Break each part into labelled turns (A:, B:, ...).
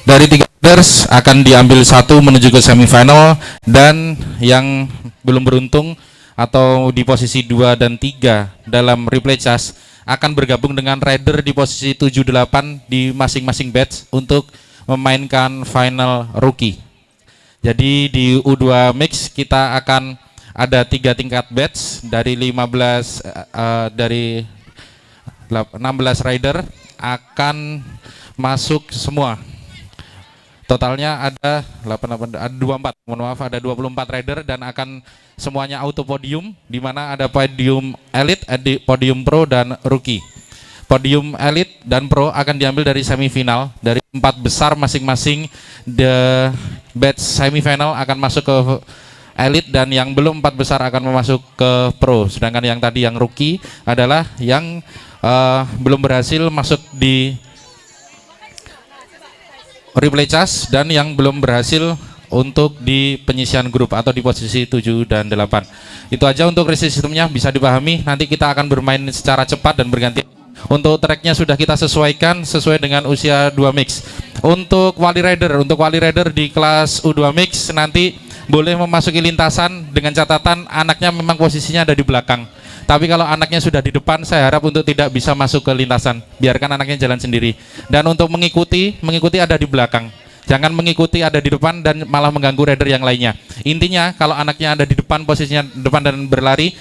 A: Dari 3 riders akan diambil 1 menuju ke semifinal, dan yang belum beruntung atau di posisi 2 dan 3 dalam replay chas akan bergabung dengan rider di posisi 7 8 di masing-masing batch untuk memainkan final rookie. Jadi di U2 mix kita akan ada 3 tingkat batch dari 16 rider akan masuk semua. Totalnya ada 24 rider dan akan semuanya auto podium, di mana ada podium elite, podium pro dan rookie. Podium elite dan pro akan diambil dari semifinal, dari 4 besar masing-masing. The batch semifinal akan masuk ke elite, dan yang belum 4 besar akan masuk ke pro. Sedangkan yang tadi yang rookie adalah yang belum berhasil masuk di replay chas dan yang belum berhasil untuk di penyisian grup atau di posisi 7 dan 8. Itu aja untuk reset sistemnya, bisa dipahami. Nanti kita akan bermain secara cepat dan berganti. Untuk tracknya sudah kita sesuaikan sesuai dengan usia 2 mix. Untuk wali rider di kelas U2 mix nanti boleh memasuki lintasan dengan catatan anaknya memang posisinya ada di belakang. Tapi kalau anaknya sudah di depan, saya harap untuk tidak bisa masuk ke lintasan. Biarkan anaknya jalan sendiri. Dan untuk mengikuti ada di belakang. Jangan mengikuti ada di depan dan malah mengganggu rider yang lainnya. Intinya kalau anaknya ada di depan, posisinya depan dan berlari,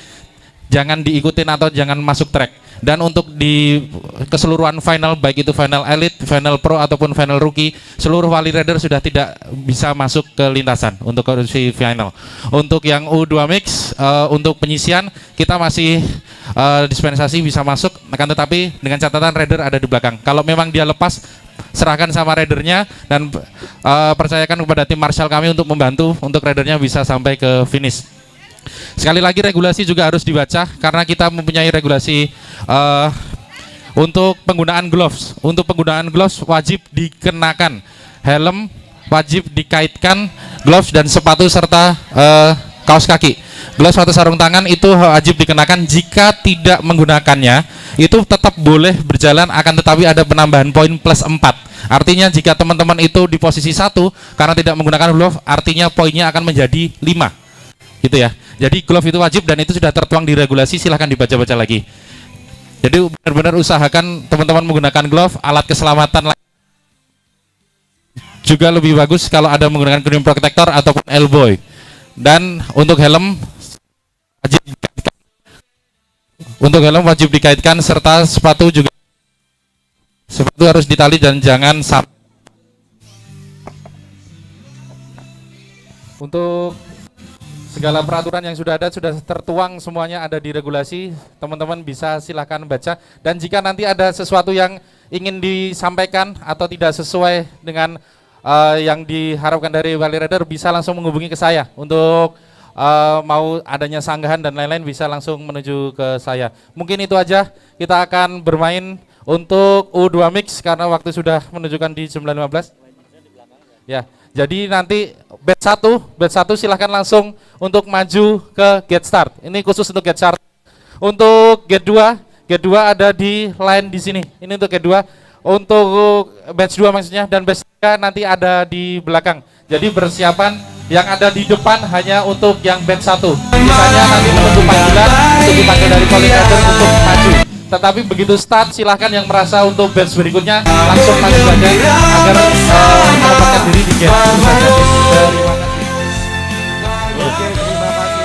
A: jangan diikutin atau jangan masuk track. Dan untuk di keseluruhan final, baik itu final elite, final pro ataupun final rookie, seluruh wali rider sudah tidak bisa masuk ke lintasan untuk kondisi final. Untuk yang U2 mix, untuk penyisian kita masih dispensasi bisa masuk, akan tetapi dengan catatan rider ada di belakang. Kalau memang dia lepas, serahkan sama ridernya dan percayakan kepada tim marshal kami untuk membantu untuk ridernya bisa sampai ke finish. Sekali lagi regulasi juga harus dibaca karena kita mempunyai regulasi untuk penggunaan gloves. Untuk penggunaan gloves wajib dikenakan helm, wajib dikaitkan gloves dan sepatu serta kaos kaki. Gloves atau sarung tangan itu wajib dikenakan. Jika tidak menggunakannya itu tetap boleh berjalan, akan tetapi ada penambahan poin plus 4. Artinya jika teman-teman itu di posisi 1 karena tidak menggunakan glove, artinya poinnya akan menjadi 5. Gitu ya. Jadi glove itu wajib dan itu sudah tertuang di regulasi, silahkan dibaca-baca lagi. Jadi benar-benar usahakan teman-teman menggunakan glove, alat keselamatan juga lebih bagus kalau ada menggunakan cream protector ataupun elbow. Dan untuk helm wajib dikaitkan serta sepatu juga. Sepatu harus ditali dan jangan sampai Untuk segala peraturan yang sudah ada sudah tertuang semuanya ada di regulasi. Teman-teman bisa silahkan baca. Dan jika nanti ada sesuatu yang ingin disampaikan atau tidak sesuai dengan yang diharapkan dari Wali Rider, bisa langsung menghubungi ke saya. Untuk mau adanya sanggahan dan lain-lain bisa langsung menuju ke saya. Mungkin itu aja, kita akan bermain untuk U2 Mix karena waktu sudah menunjukkan di 9.15. Ya, jadi nanti batch 1 silahkan langsung untuk maju ke gate start. Ini khusus untuk gate start. Untuk gate 2 ada di line di sini. Ini untuk gate 2. Untuk batch 2 maksudnya, dan batch 3 nanti ada di belakang. Jadi persiapan yang ada di depan hanya untuk yang batch 1. Misalnya nanti menunggu panggilan untuk dipanggil dari calling rider untuk maju. Tetapi begitu start, silahkan yang merasa untuk batch berikutnya langsung maju saja agar mendapatkan diri di gate. Terima kasih.
B: Oke, terima kasih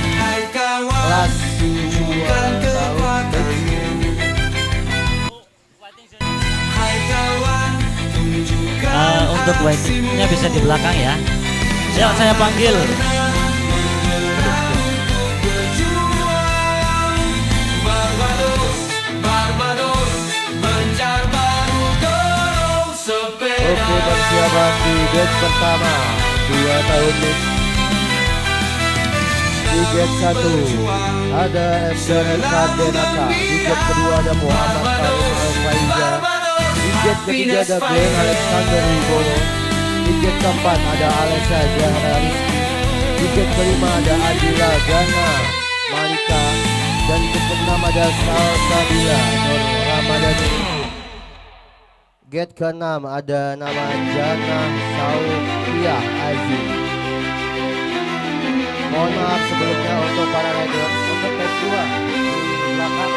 B: untuk kelas 2
C: untuk waitingnya bisa di belakang ya. Siap, saya panggil.
B: Oke, persiapan di gate pertama 2 tahun mix. Di gate 1 ada FDRK Denaka. Di gate kedua ada Muhammad Karim Al-Faiza. Di gate ketiga ada Glenn Alexander Wibowo. Di gate keempat ada Alessa Zahra Rizky. Di gate kelima ada Adila Gana Malika. Dan di gate keenam ada Salsabila Nur Ramadhani. Gate ke-6 ada nama Jana Saukia Aziz. Mohon maaf sebelumnya untuk para rider. Untuk batch 2 di belakang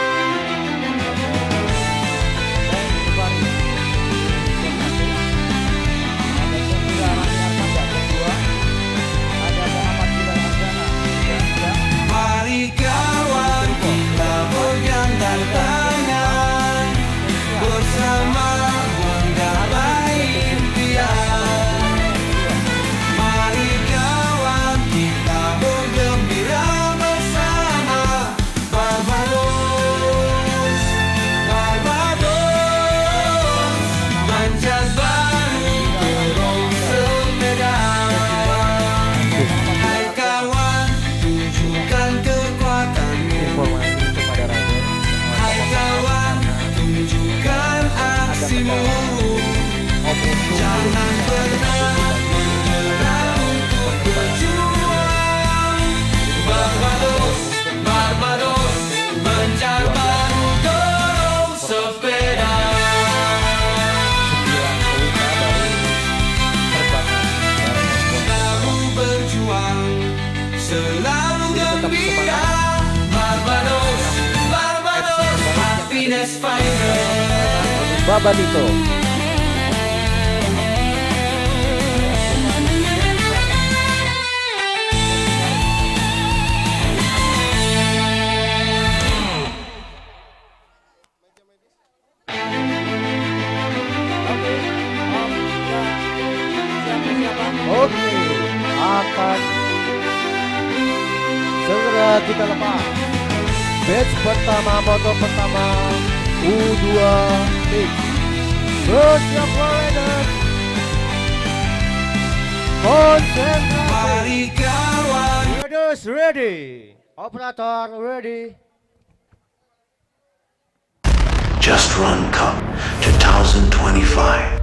D: Mari kawan kita bergandeng tangan bersama menggapai impian. Mari kawan kita bergembira bersama. Barbados, Barbados, manjat baru terus sepeda. Hai kawan, tunjukkan kekuatanmu.
B: informasi kepada rider.
D: Hai kawan, tunjukkan aksimu. Jangan pernah menyerah untuk berjuang. Barbados, Barbados, mencar baru dorong sepeda. Selalu berjuang, selalu gembira. Barbados, Barbados, happiness fighter.
B: Baba Tito. Oke, akan segera kita lepas. Batch pertama, moto pertama U2 Mix. Bersiap rider. Konsentrasi.
D: Mari kawan.
B: Riders ready. Operator ready.
E: Just Run Cup 2025.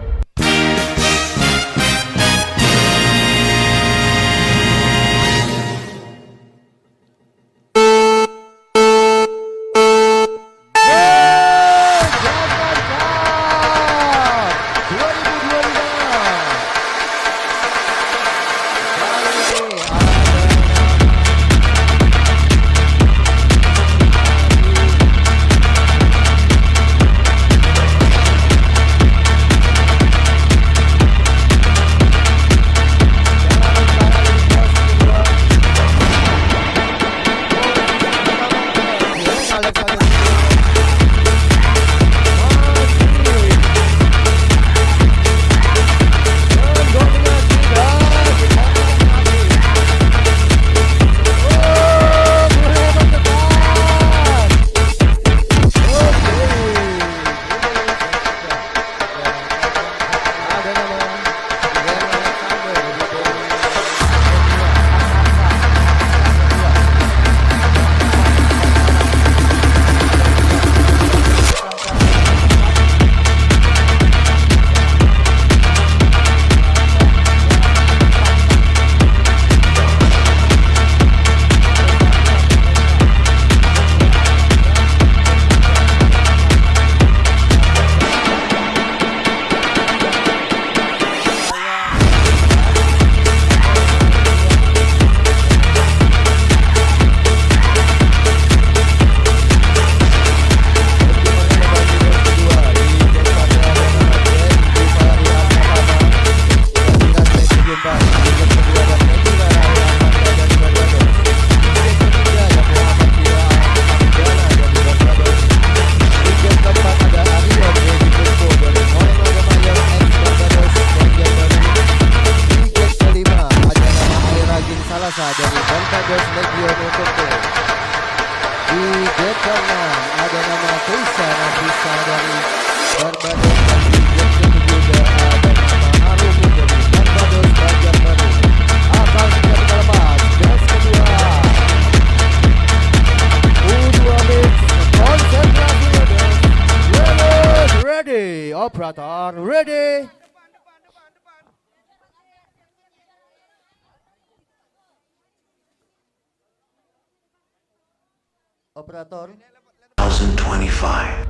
B: Barbados Legion untuk tim. Di gate ke-6 ada nama Keisa Nafisa dari Barbados, dan di gate ke-7 ada nama Harumu dari Barbados Banjarbaru. Akan segera kita lepas gas kedua. U2 mix konsentrasi ready, operator ready. Operator
E: 2025.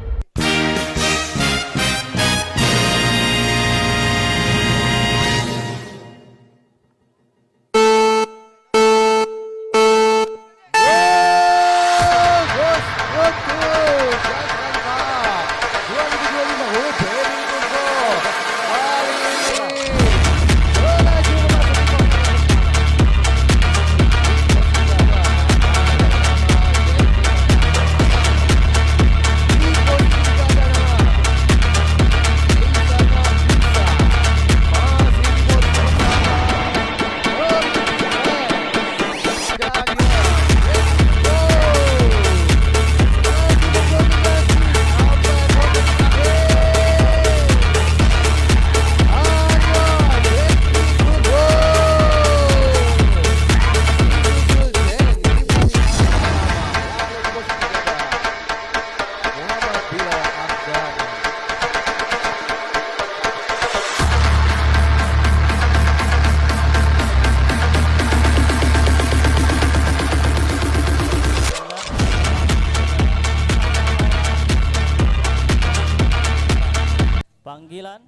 C: Panggilan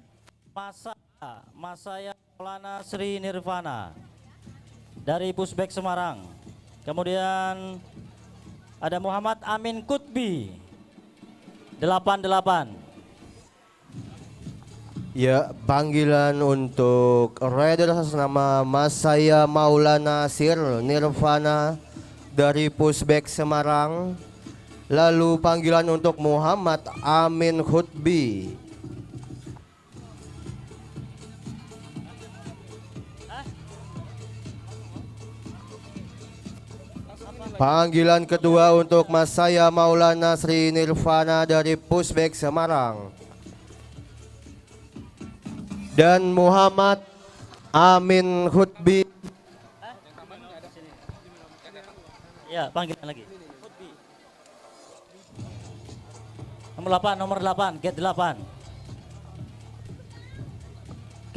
C: Masaya Maulana Sri Nirvana dari Pusbek Semarang. Kemudian ada Muhammad Amin Kutbi 88.
B: Ya, panggilan untuk rider atas nama Masaya Maulana Sir Nirvana dari Pusbek Semarang. Lalu panggilan untuk Muhammad Amin Kutbi. Panggilan kedua untuk Masaya Maulana Sri Nirvana dari Pusbek Semarang. Dan Muhammad Amin Kutbi.
C: Ya, panggilan lagi. Nomor 8, gate 8.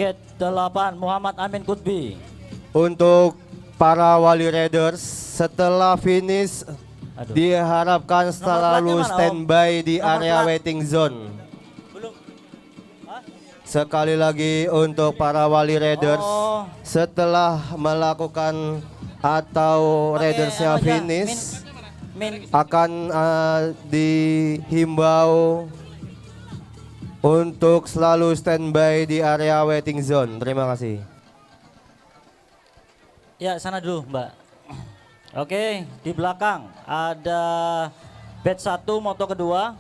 C: Gate 8 Muhammad Amin Kutbi.
B: Untuk para wali raiders, setelah finish diharapkan selalu standby di area waiting zone. Sekali lagi untuk para wali raiders, setelah melakukan atau raidersnya finish, akan dihimbau untuk selalu standby di area waiting zone. Terima kasih.
C: Ya, sana dulu, Mbak. Oke, di belakang ada batch 1 moto kedua.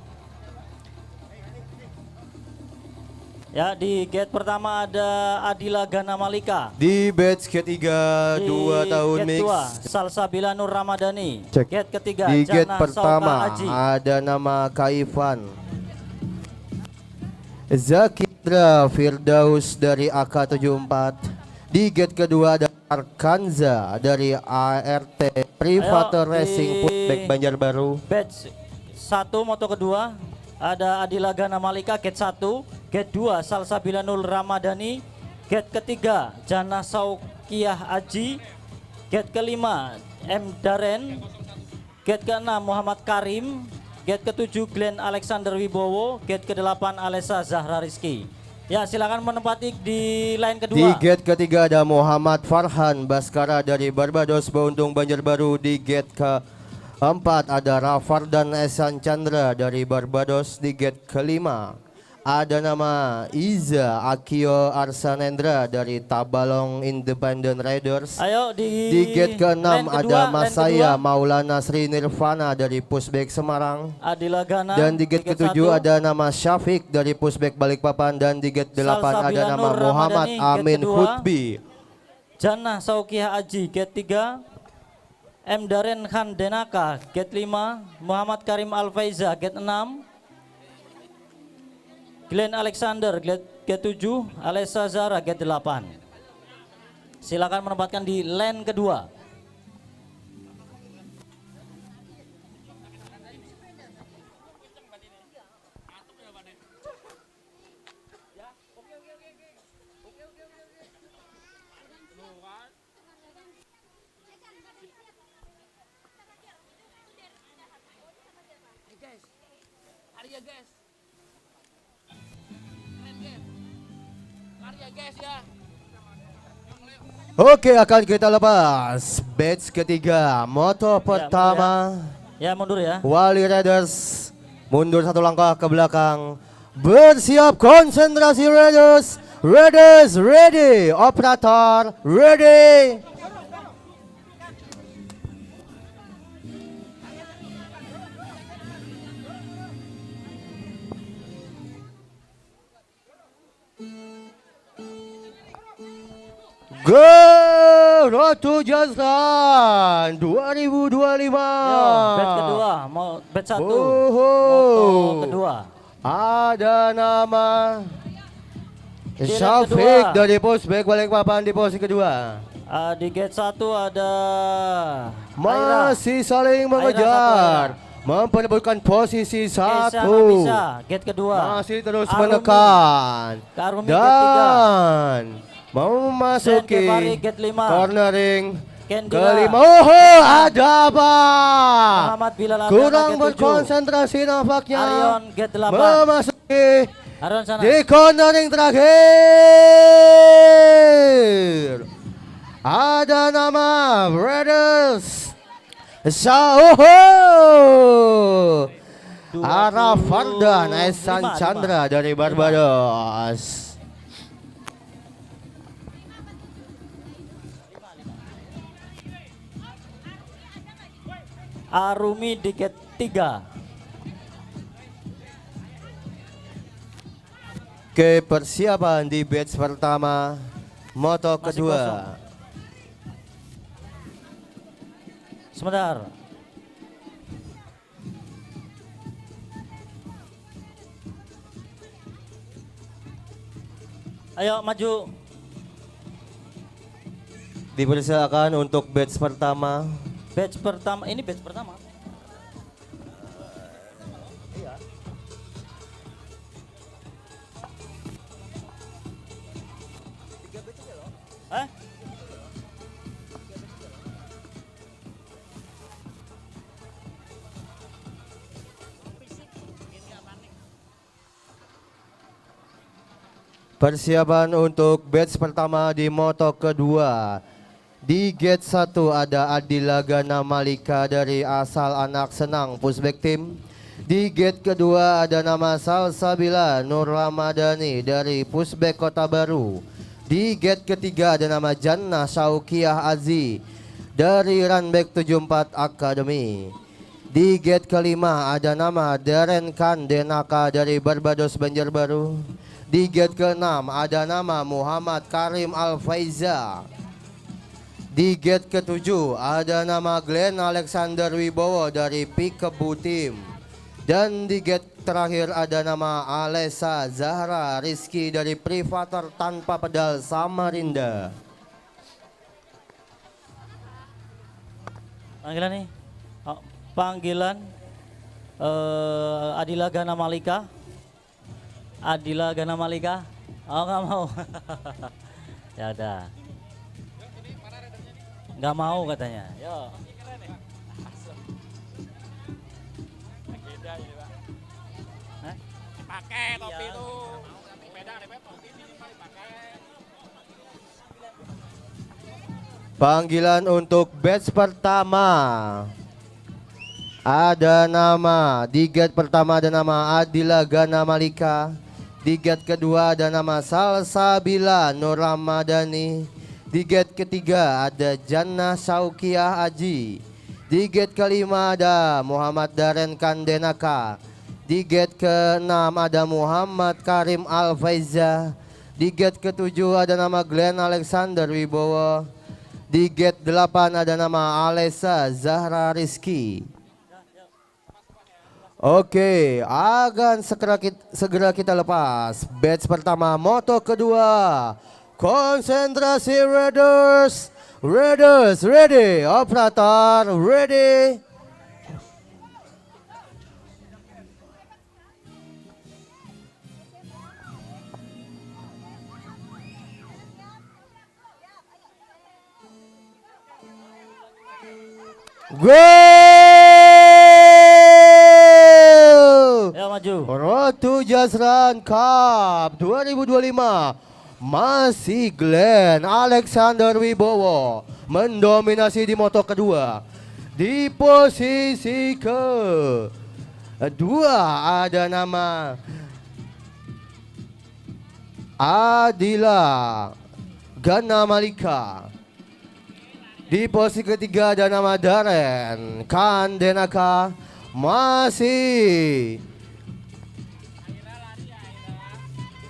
C: Ya, di gate pertama ada Adila Gana Malika.
B: Di batch ketiga 2 tahun
C: gate
B: mix.
C: 2, Salsabila Nur Ramadhani.
B: Cek.
C: Gate ketiga
B: Di gate
C: Jana
B: pertama
C: Sauka Aji.
B: ada nama Kaifan. Zakidra Firdaus dari AK74. Di gate kedua ada Arkanza dari ART Private
C: Ayo,
B: Racing
C: di
B: Pusbek Banjarbaru.
C: Batch 1 moto kedua ada Adila Gana Malika. Gate 1, gate 2 Salsabila Nur Ramadhani. Gate ketiga Jana Saukiyah Aji. Gate kelima M Daren. Gate ke-6 Muhammad Karim. Gate ke-7 Glenn Alexander Wibowo. Gate ke-8 Alessa Zahra Rizky. Ya, silakan menempati di line kedua.
B: Di gate ketiga ada Muhammad Farhan Baskara dari Barbados Beuntung Banjarbaru. Di gate keempat ada Rafardan Esan Chandra dari Barbados. Di gate kelima ada nama Iza Akio Arsanendra dari Tabalong Independent Riders.
C: Ayo
B: Di gate ke-6 ada Masaya Maulana Sri Nirvana dari Pusbek Semarang.
C: Adila Gana.
B: Dan di gate ke-7 ada nama Syafiq dari Pusbek Balikpapan. Dan di gate 8 ada nama Muhammad Amin Kutbi.
C: Jannah Saukiyah Aji. Gate 3 M. Daren Khan Denaka, gate 5. Muhammad Karim Al-Faiza, gate 6. Glenn Alexander, gate 7. Alessa Zara, gate 8. Silakan menempatkan di lane kedua.
F: Karya guys. Keren guys. Karya guys ya.
B: Oke, akan kita lepas batch ketiga, moto pertama.
C: Ya, mundur ya.
B: Wali Raiders mundur satu langkah ke belakang. Bersiap, konsentrasi Raiders. Raiders ready, operator ready. Go Road to Just Run 2025.
C: Batch kedua, mau batch 1.
B: Oh,
C: Moto kedua.
B: ada nama
C: Di leg
B: Syafiq
C: kedua.
B: dari Pusbek Balikpapan di posisi kedua.
C: Di gate 1 ada
B: Masih saling mengejar, memperebutkan posisi
C: Esa
B: satu.
C: Nafisa, gate kedua.
B: Masih terus
C: Arumi.
B: menekan
C: Kak Arumi, gate 3.
B: dan mau memasuki
C: Kefari, gate 5.
B: cornering
C: Kendira.
B: kelima. Oh, ada apa?
C: Muhammad Bilal Adana,
B: Kurang
C: gate 7.
B: berkonsentrasi nampaknya.
C: Arion, gate 8.
B: Memasuki
C: Arion sana.
B: di cornering terakhir. Ada nama Raiders. Sauho. Arafardan Esan
C: 25.
B: Chandra dari Barbados.
C: Arumi di gate 3.
B: Ke persiapan di batch pertama, moto
C: Masih
B: kedua.
C: kosong. Sebentar. Ayo maju.
B: Dipersilakan untuk batch pertama.
C: Batch pertama. Ini batch pertama. Eh?
B: Persiapan untuk batch pertama di moto kedua. Di gate 1 ada Adila Gana Malika dari asal Anak Senang Pusbek Team. Di gate kedua ada nama Salsabila Nur Ramadhani dari Pusbek Kota Baru. Di gate ketiga ada nama Jannah Syaukiah Azi dari Runback 74 Academy. Di gate kelima ada nama Daren Khan Denaka dari Barbados Banjarbaru. Di gate ke-6 ada nama Muhammad Karim Al-Faiza. Di gate ke-7 ada nama Glenn Alexander Wibowo dari Pikebu Team. Dan di gate terakhir ada nama Alessa Zahra Rizky dari Privator Tanpa Pedal Samarinda.
C: Panggilan nih. Oh, panggilan Adila Gana Malika. Adila Gana Malika. Oh, nggak mau. Ya udah. Nggak mau katanya. Yo.
F: Pakai topi itu. Beda nih, topi ini dipakai.
B: Panggilan untuk batch pertama. Ada nama, di gate pertama ada nama Adila Gana Malika. Di gate kedua ada nama Salsabila Nur Ramadhani. Di gate ketiga ada Jannah Syaukiah Aji. Di gate kelima ada Muhammad Daren Khan Denaka. Di gate ke-6 ada Muhammad Karim Al-Faiza. Di gate ke-7 ada nama Glenn Alexander Wibowo. Di gate 8 ada nama Alessa Zahra Rizky. Oke, akan segera kita lepas batch pertama moto kedua. Konsentrasi Raiders. Raiders ready, operator ready. Go!
C: Ya maju.
B: Road to Just Run Cup 2025 masih Glenn Alexander Wibowo mendominasi di moto kedua. Di posisi kedua ada nama Adila Gana Malika. Di posisi ketiga ada nama Darren Kandenaka. Masih.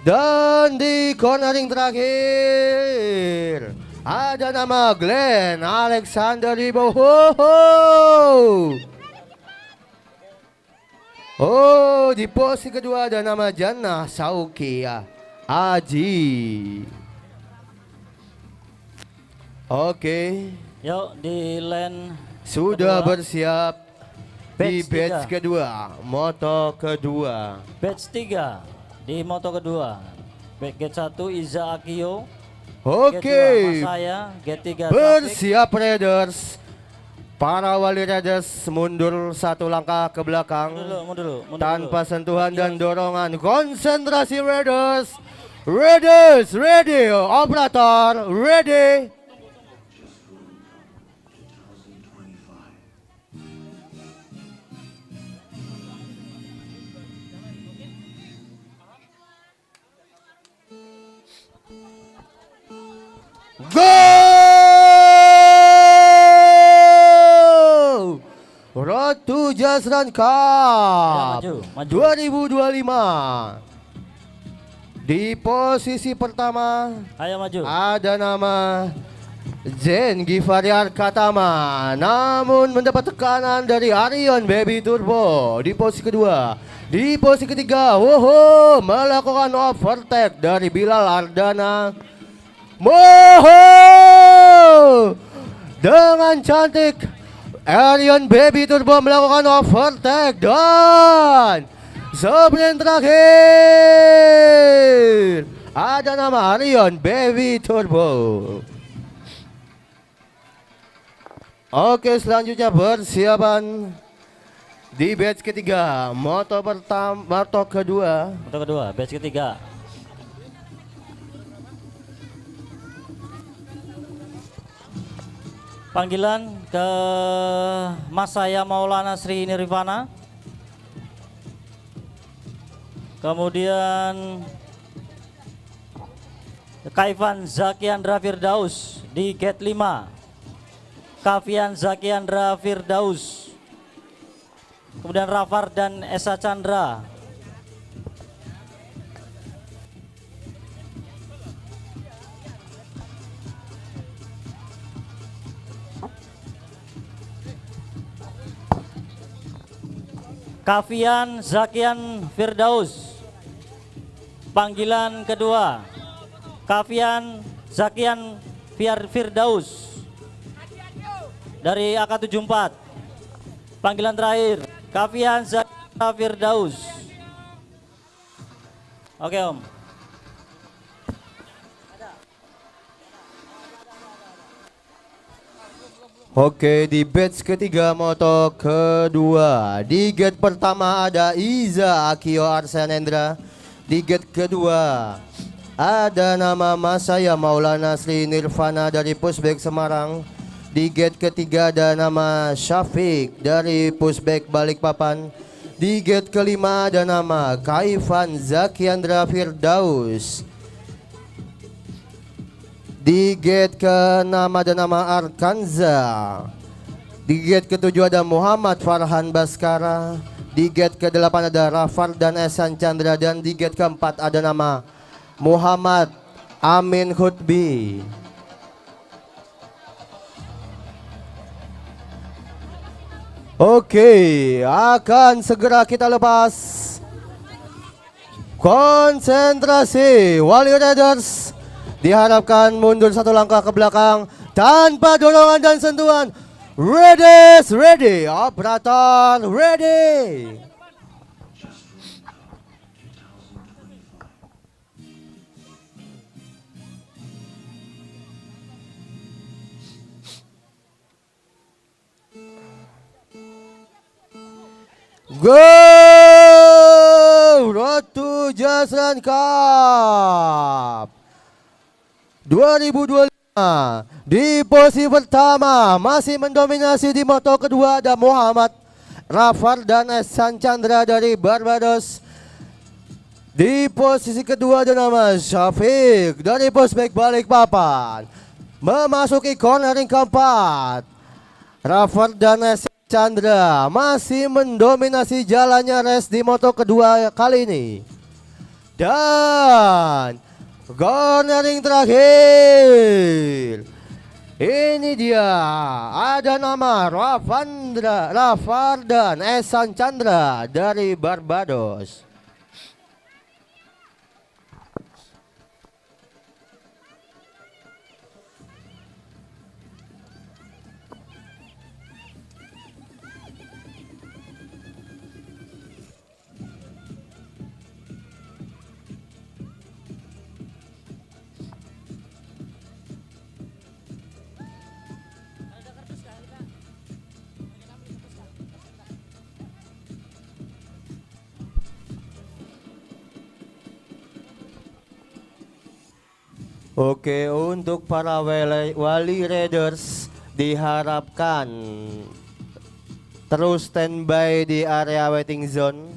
B: Dan di cornering terakhir ada nama Glenn Alexander Wibowo. Oh, di posisi kedua ada nama Jannah Saukia Aji. Oke.
C: Yuk di lane
B: Sudah
C: kedua.
B: bersiap di
C: Batch
B: batch
C: tiga.
B: kedua, moto kedua.
C: Batch 3 di moto kedua. Gate 1 Iza Akio.
B: Oke,
C: Gate 2 Masaya. Gate 3 Safik.
B: bersiap Raiders. Para wali Raiders mundur satu langkah ke belakang
C: Mundur dulu.
B: tanpa sentuhan dan dorongan. Konsentrasi Raiders. Raiders ready, operator ready. Go! Road to Just Run Cup
C: Ya, maju.
B: 2025. Di posisi pertama
C: Ayo maju.
B: ada nama Zen Givari Arkatama, namun mendapat tekanan dari Arion Baby Turbo. Di posisi kedua. Di posisi ketiga, woho, melakukan overtake dari Bilal Ardana. Moho dengan cantik Arion Baby Turbo melakukan overtake dan sebelum terakhir ada nama Arion Baby Turbo. Oke, selanjutnya persiapan di batch ketiga, moto pertama, moto kedua.
C: Moto kedua, batch ketiga. Panggilan ke Masaya Maulana Sri Nirvana. Kemudian Kaifan Zakiandra Firdaus di gate 5. Kavian Zakiandra Firdaus. Kemudian Rafar dan Esa Chandra. Kavian Zakian Firdaus. Panggilan kedua. Kavian Zakian Firdaus dari AK74. Panggilan terakhir Kavian Zakian Firdaus. Oke Om.
B: Oke, di batch ketiga moto kedua. Di gate pertama ada Iza Akio Arsenendra. Di gate kedua ada nama Masaya Maulana Sri Nirvana dari Pusbek Semarang. Di gate ketiga ada nama Syafiq dari Pusbek Balikpapan. Di gate kelima ada nama Kaifan Zakiandra Firdaus. Di gate ke-6 ada nama Arkanza. Di gate ke-7 ada Muhammad Farhan Baskara. Di gate ke-8 ada Rafar dan Esan Chandra. Dan di gate ke-4 ada nama Muhammad Amin Hutbi. Oke, akan segera kita lepas. Konsentrasi, Wali Raiders diharapkan mundur satu langkah ke belakang tanpa dorongan dan sentuhan. Ready, operator ready. Go! Road to Jasran Cup 2025. Di posisi pertama masih mendominasi di moto kedua ada Muhammad Rafar dan Ehsan Chandra dari Barbados. Di posisi kedua ada nama Syafiq dari Prospek Balikpapan. Memasuki cornering keempat, Rafar dan Ehsan Chandra masih mendominasi jalannya race di moto kedua kali ini. Dan cornering terakhir, ini dia ada nama Rafar dan Ehsan Chandra dari Barbados. Oke, untuk para wali raiders diharapkan terus standby di area waiting zone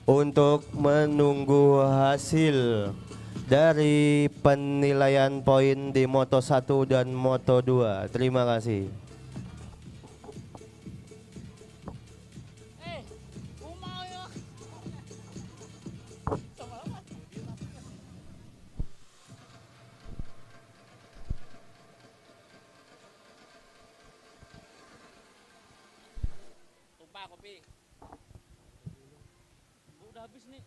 B: untuk menunggu hasil dari penilaian poin di Moto 1 dan Moto 2. Terima kasih.
F: Tumpah kopi. Udah habis nih.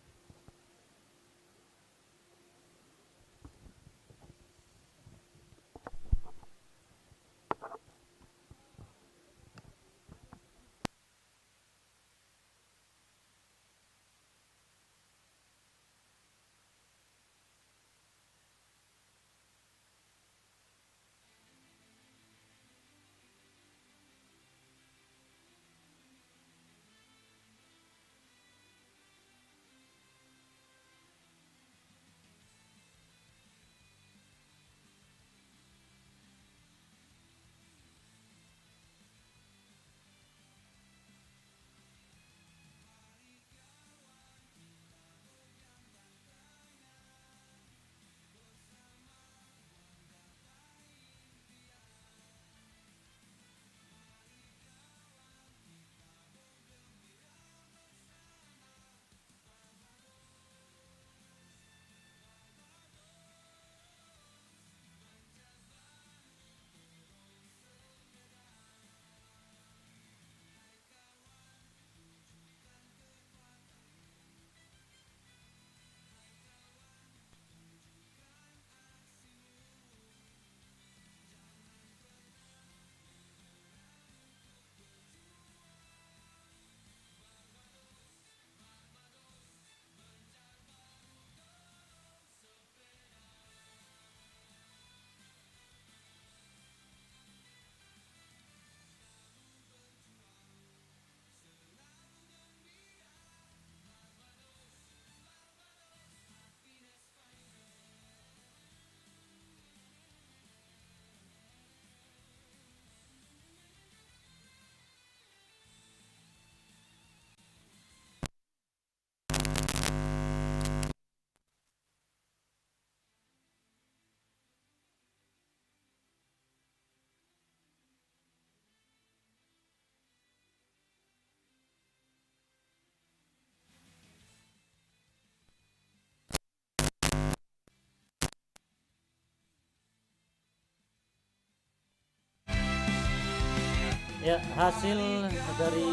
C: Ya, hasil dari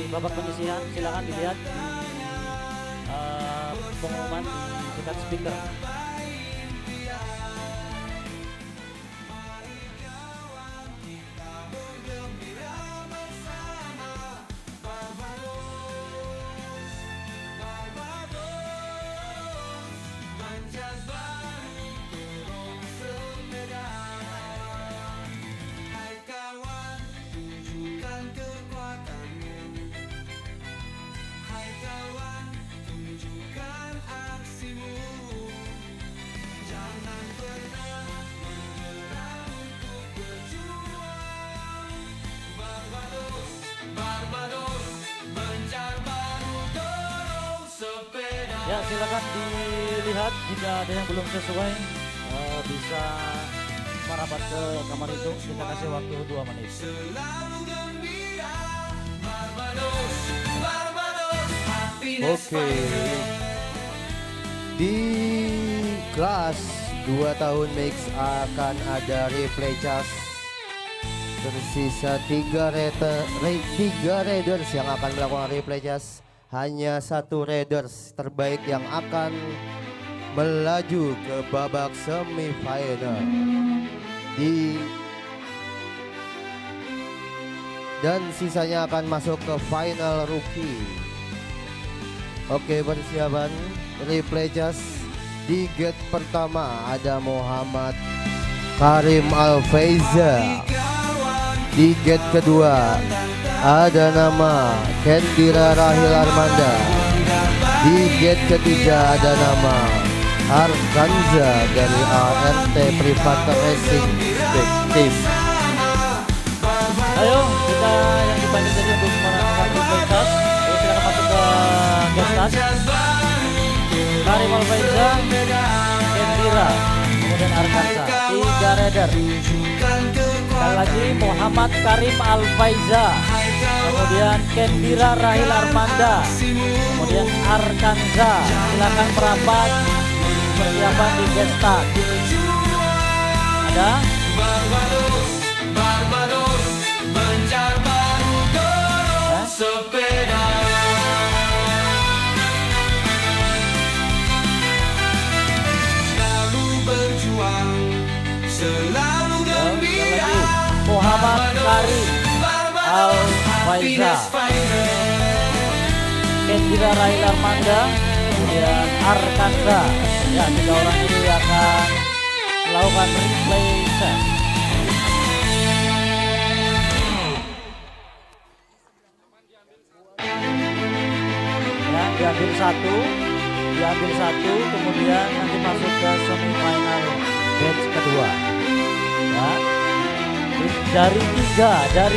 C: babak penyisihan silakan dilihat di pengumuman di dekat speaker. Ya, silakan dilihat jika ada yang belum sesuai bisa merapat ke kamar itu. Kita kasih waktu 2 menit.
B: Oke. Di kelas 2 tahun mix akan ada replay charge. Tersisa 3 raiders yang akan melakukan replay charge. Hanya 1 raiders terbaik yang akan melaju ke babak semifinal. Dan sisanya akan masuk ke final rookie. Oke, persiapan replay just. Di gate pertama ada Muhammad Karim Al-Faiza. Di gate kedua ada nama Kendira Rahil Armanda. Di gate ketiga ada nama Arkanza dari ART Private Racing Team.
C: Ayo, kita yang dipanggil tadi untuk melakukan replay touch. Ayo silakan masuk ke gate touch. Karim Al-Faiza, Kendira, kemudian Arkanza. 3 raider. Sekali lagi Muhammad Karim Al-Faiza, kemudian Kendira Rahil Armanda, kemudian Arkanza. Silakan merapat persiapan di gate start. Ada Muhammad Karim Al-Faiza, Kendira Rahil Armanda, kemudian Arkanza. Ya, 3 orang ini akan melakukan replay set. Ya, diambil satu, kemudian nanti masuk ke semifinal batch kedua. Ya. Dari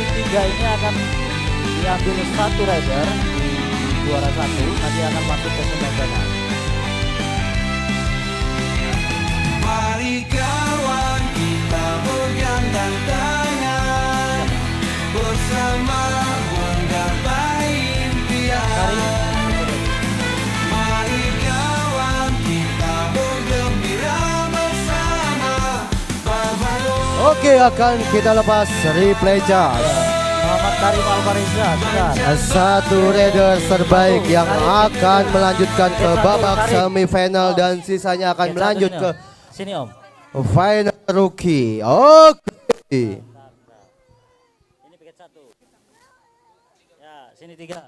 C: tiga ini akan diambil 1 rider di juara 1, nanti akan masuk ke semifinal.
D: Mari kawan kita bergandeng tangan bersama menggapai impian. Mari kawan kita bergembira bersama Barbados.
B: Oke, akan kita lepas replay charge.
C: Muhammad Karim Al-Faiza,
B: 1 raider terbaik yang akan melanjutkan ke babak semifinal dan sisanya akan melanjut ke
C: sini Om.
B: final rookie. Oke.
C: Ini paket 1. Ya, sini 3.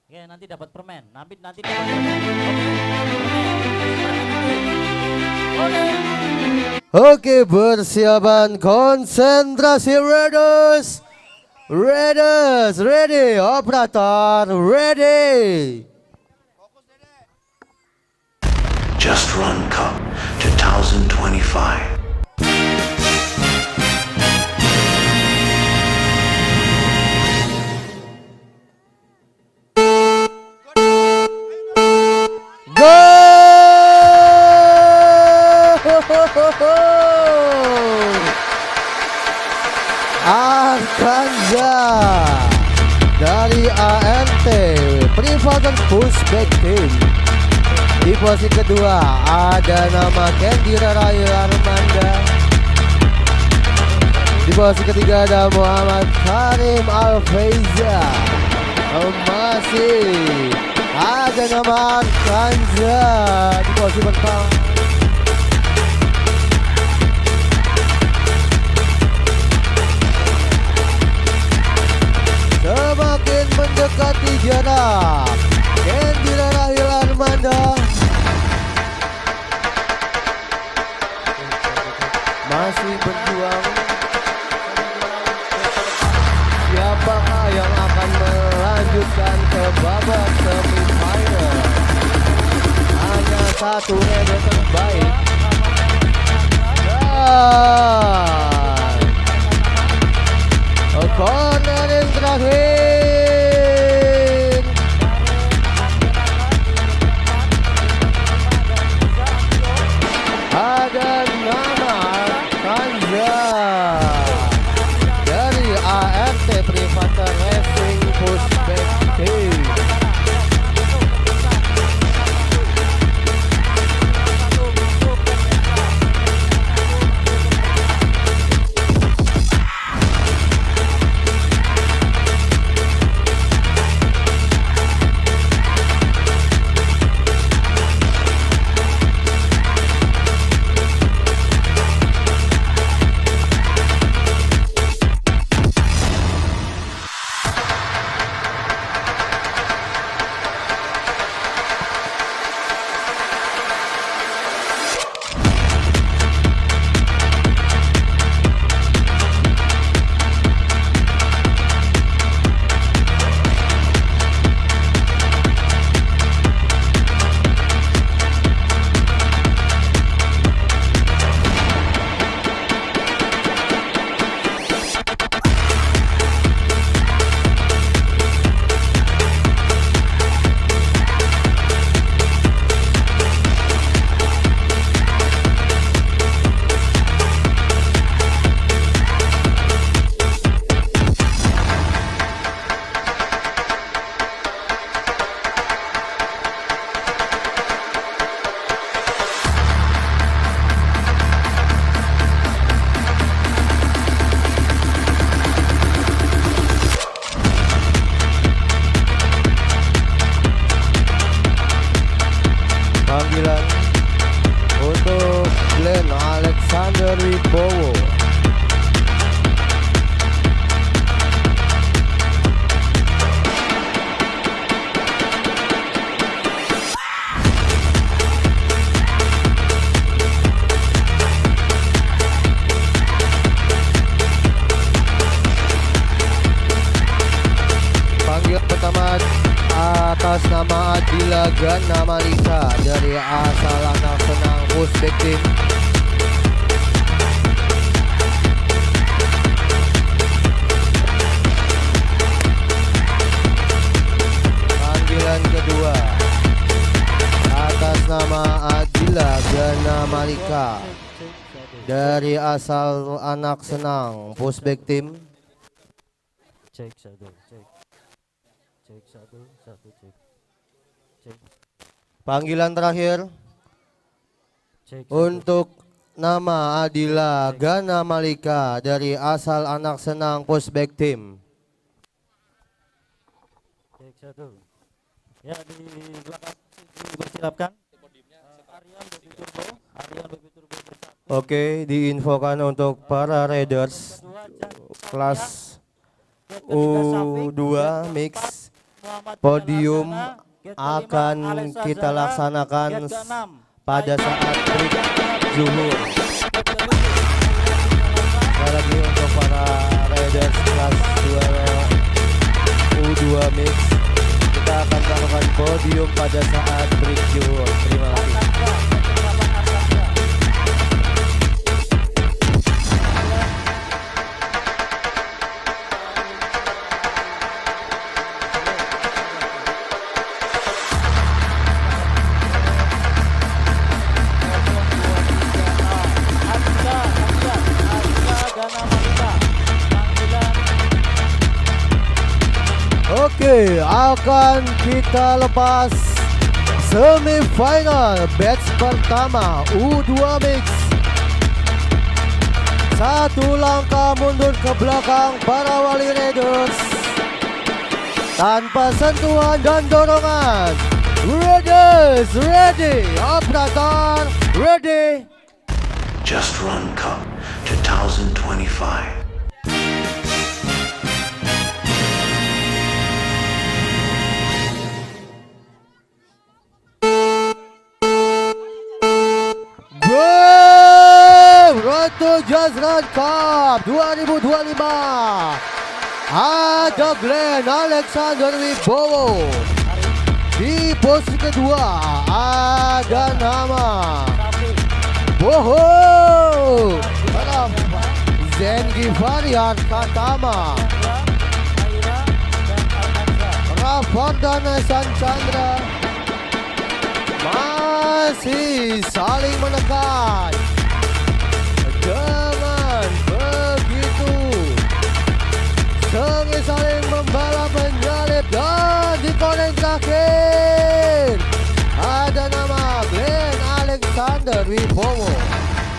C: Oke, nanti dapat permen. Nanti dapat permen. Oke.
B: Oke, persiapan konsentrasi raiders. Raiders ready, operator ready.
E: Just Run Cup 2025.
B: Go! Arkanza dari ART Private Pushback Team. Di posisi kedua ada nama Kendira Rahil Armanda. Di posisi ketiga ada Muhammad Karim Alfaiza. Masih ada nama Arkanza di posisi pertama. Semakin mendekati jarak, Gendira Rahil Armanda masih berjuang. Siapakah yang akan melanjutkan ke babak semifinal? Hanya satu rider terbaik. Dan corner yang terakhir ada nama Kanza dari ART Privata Racing Perspektif. Panggilan untuk Glenn Alexander Wibowo. Panggilan pertama atas nama Adila Gana Malika dari asal anak senang Uzbek Team. Panggilan kedua atas nama Adila Gana Malika dari asal anak senang Uzbek Team.
C: Cek satu, cek. Cek satu, cek. Cek.
B: Panggilan terakhir
C: Cek
B: untuk nama Adila Gana Malika dari asal anak senang Uzbek Team.
C: Cek satu. Ya, di belakang dipersilakan. Aryan Baby Turbo. Aryan Baby Turbo bersatu.
B: Oke, diinfokan untuk para riders kelas U2 mix podium akan kita laksanakan pada saat break zuhur. Sekali lagi untuk para riders kelas U2 mix, kita akan melakukan podium pada saat break zuhur. Terima kasih. Oke, akan kita lepas semifinal batch pertama U2 mix. Satu langkah mundur ke belakang para Wali Raiders. Tanpa sentuhan dan dorongan. Raiders ready. Operator ready.
E: Just Run Cup 2025.
B: Road to Just Run Cup 2025. Ada Glenn Alexander Wibowo. Di posisi kedua ada nama Boho Zengi Varian Katama, Rafardana San Chandra masih saling menekan. Dengan begitu sengit saling membalap menyalip dan di konen terakhir ada nama Glenn Alexander Wibowo.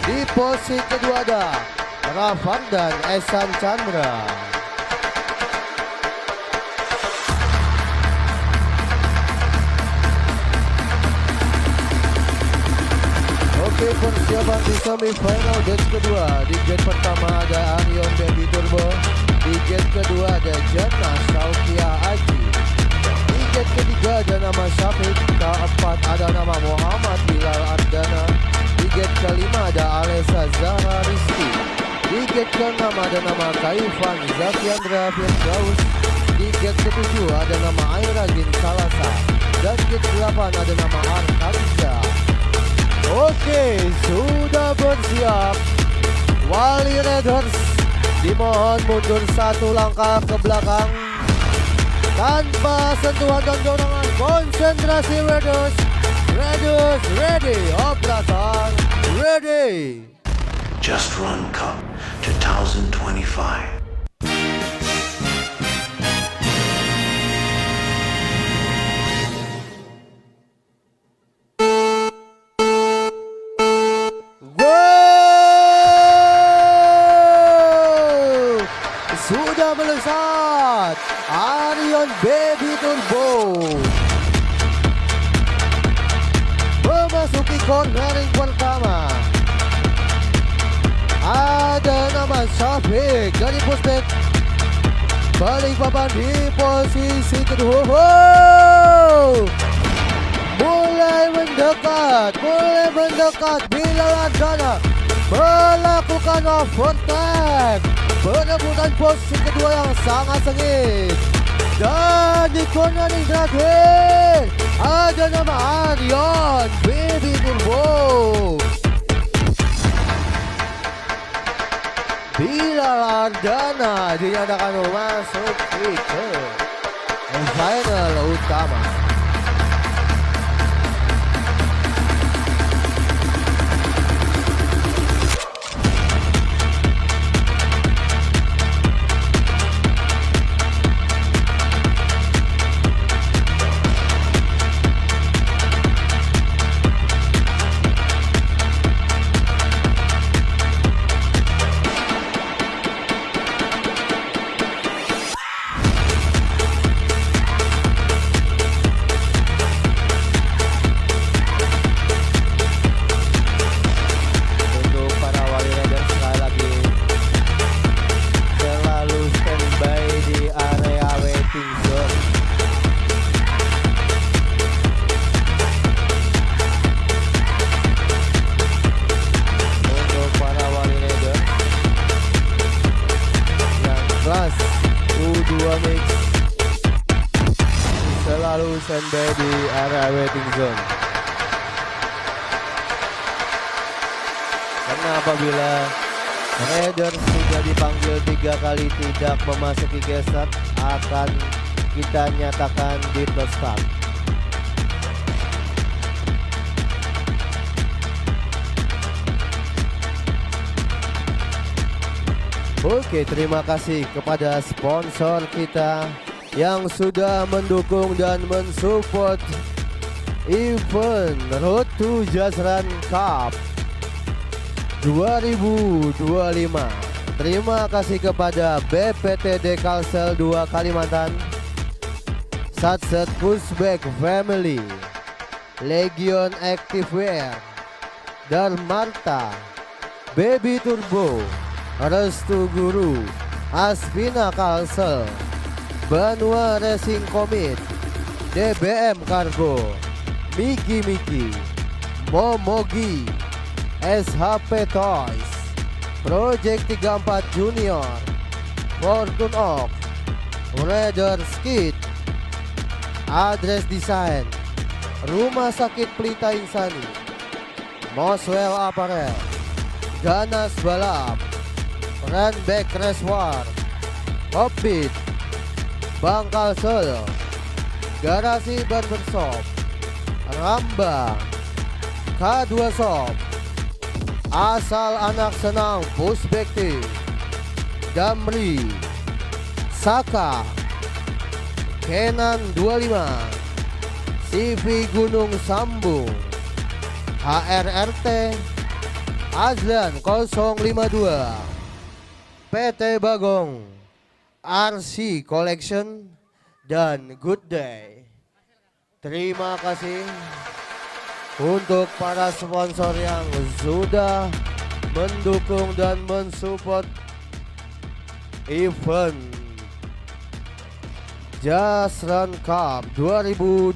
B: Di posisi kedua ada Rafardan Esan Chandra. Oke, persiapan di semifinal gate kedua. Di gate pertama ada Arion Baby Turbo. Di gate kedua ada Jana Saukia Aji. Di gate ketiga ada nama Syafiq. Keempat ada nama Muhammad Bilal Ardana. Di gate kelima ada Alessa Zahra Rizky. Di gate keenam ada nama Kaifan Zakiandra Firdaus. Di gate ketujuh ada nama Airagin Salasa. Dan gate 8 ada nama Arkanza. Oke, sudah bersiap. Wali Raiders dimohon mundur satu langkah ke belakang. Tanpa sentuhan dan dorongan, konsentrasi Raiders. Raiders ready, operator ready.
E: Just Run Cup 2025.
B: Sudah melesat Arion Baby Turbo memasuki cornering pertama. Ada nama Syafiq dari Pustek balik papan di posisi kedua. Mulai mendekat Bilal Ardana melakukan overtake, perebutan posisi kedua yang sangat sengit. Dan di cornering terakhir ada nama Arion Baby Turbo. Bilal Ardana dinyatakan masuk ke final utama. Selalu standby di area waiting zone. Karena apabila Raiders sudah dipanggil 3 kali tidak memasuki geser, akan kita nyatakan di start. Oke, terima kasih kepada sponsor kita yang sudah mendukung dan mensupport event Road to Just Run Cup. 2025. Terima kasih kepada BPTD Kalsel 2 Kalimantan, Satset Pushback Family, Legion Activewear, Darmarta, Baby Turbo, Restu Guru, Aspina Kalsel, Banua Racing Commit, DBM Cargo, Miki Miki, Momogi, SHP Toys, Project 34 Junior, Fortune Oak, Raider Skid, Address Design, Rumah Sakit Pelita Insani, Moswell Apparel, Ganas Balap, Runback Race War, Hobbit, Bangkal Solo, Garasi Barbershop, Ramba, K2 Shop, Asal Anak Senang Pushback, Damri, Saka, Kenan 25, CV Gunung Sambung, HRRT, Azlan 052, PT Bagong, RC Collection, dan Good Day. Terima kasih untuk para sponsor yang sudah mendukung dan mensupport event Just Run Cup 2025.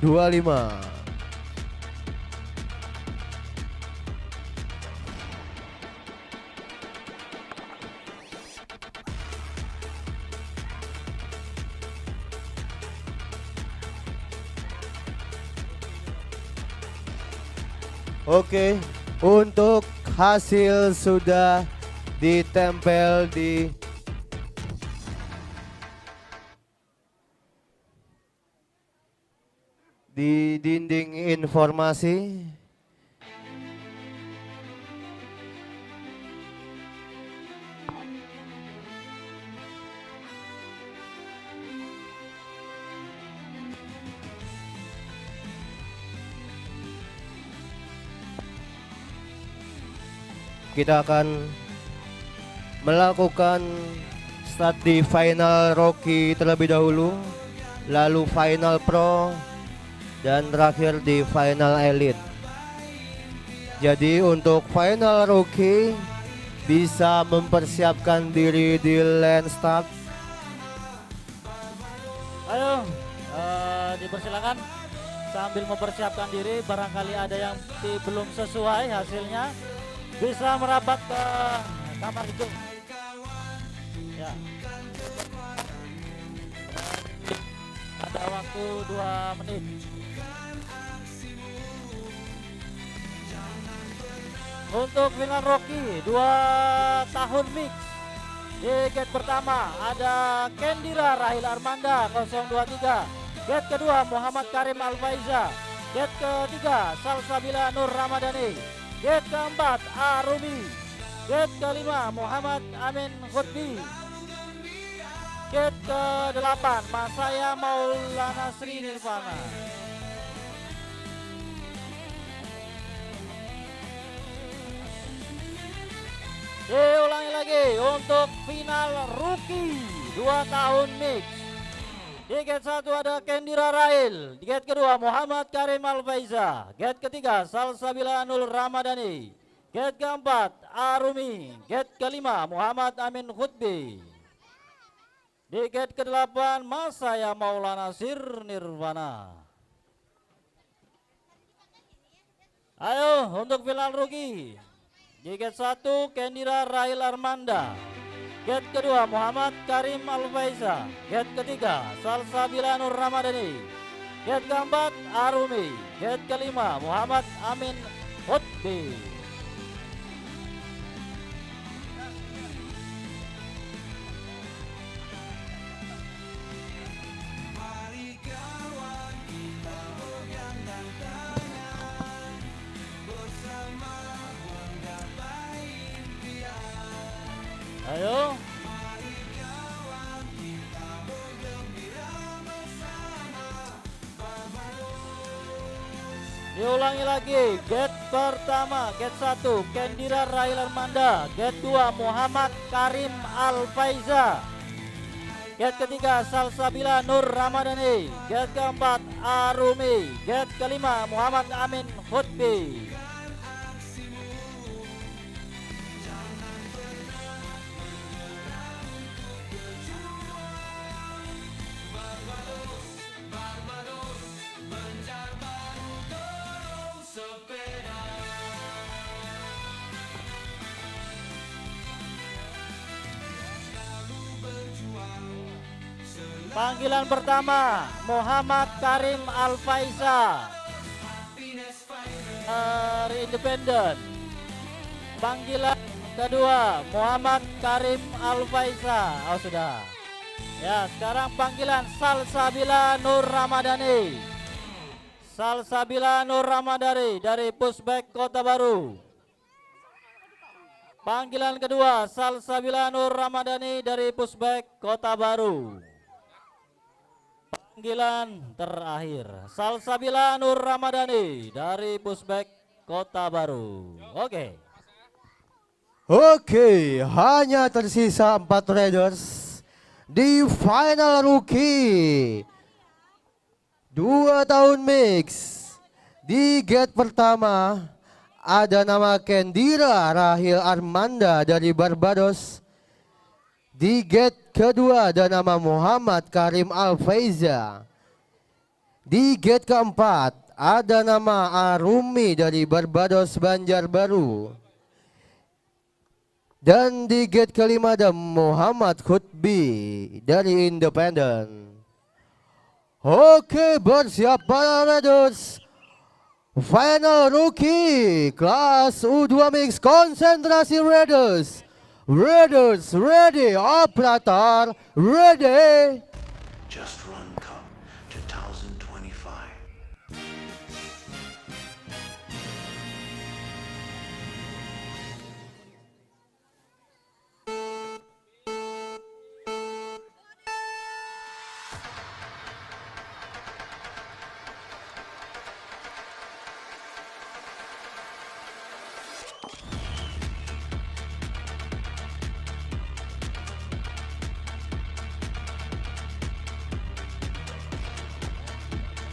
B: Oke, untuk hasil sudah ditempel di dinding informasi. Kita akan melakukan start di final rookie terlebih dahulu, lalu final pro, dan terakhir di final elite. Jadi untuk final rookie bisa mempersiapkan diri di lane start.
C: Ayo, dipersilakan sambil mempersiapkan diri. Barangkali ada yang belum sesuai hasilnya, bisa merapat ke kamar itu. Ya. Ada waktu 2 menit. Untuk final rookie 2 tahun mix. Di gate pertama ada Kendira Rahil Armanda 023. Gate kedua Muhammad Karim Alfaiza. Gate ketiga Salsabila Nur Ramadhani. Gate keempat Arumi. Gate kelima Muhammad Amin Khutbi. Gate ke-8 Masaya Maulana Sri Nirvana. Diulangi lagi untuk final rookie 2 tahun mix. Di gate 1 ada Kendira Rahil. Di gate kedua Muhammad Karim Alfaiza. Gate ketiga Salsabila Nul Ramadhani. Gate keempat Arumi. Gate kelima Muhammad Amin Khutbi. Di gate ke-8 Masaya Maulana Sir Nirvana. Ayo untuk final rookie. Di gate 1 Kendira Rahil Armanda. Gate kedua Muhammad Karim Alfaiza. Gate ketiga Salsabila Nur Ramadhani. Gate keempat Arumi. Gate kelima Muhammad Amin Khutbi. Ayo. Diulangi lagi, gate pertama, gate 1 Kendira Rahil Armanda, gate 2 Muhammad Karim Al-Faiza, gate ketiga Salsabila Nur Ramadhani, gate keempat Arumi, gate kelima Muhammad Amin Hutbi. Panggilan pertama Muhammad Karim Al-Faiza dari Independen. Panggilan kedua Muhammad Karim Al-Faiza. Oh sudah. Ya, sekarang panggilan Salsabila Nur Ramadhani. Salsabila Nur Ramadhani dari Pusbek Kota Baru. Panggilan kedua Salsabila Nur Ramadhani dari Pusbek Kota Baru. Panggilan terakhir Salsabila Nur Ramadhani dari Pusbek Kota Baru.
B: Oke, hanya tersisa 4 riders di final rookie 2 tahun mix. Di gate pertama ada nama Kendira Rahil Armanda dari Barbados. Di gate kedua ada nama Muhammad Karim Al-Faiza. Di gate keempat ada nama Arumi dari Barbados Banjarbaru. Dan di gate kelima ada Muhammad Hutbi dari Independen. Oke, bersiap para riders. Final rookie kelas U2 mix, konsentrasi riders. Riders ready, operator ready.
E: Just Run Cup 2025.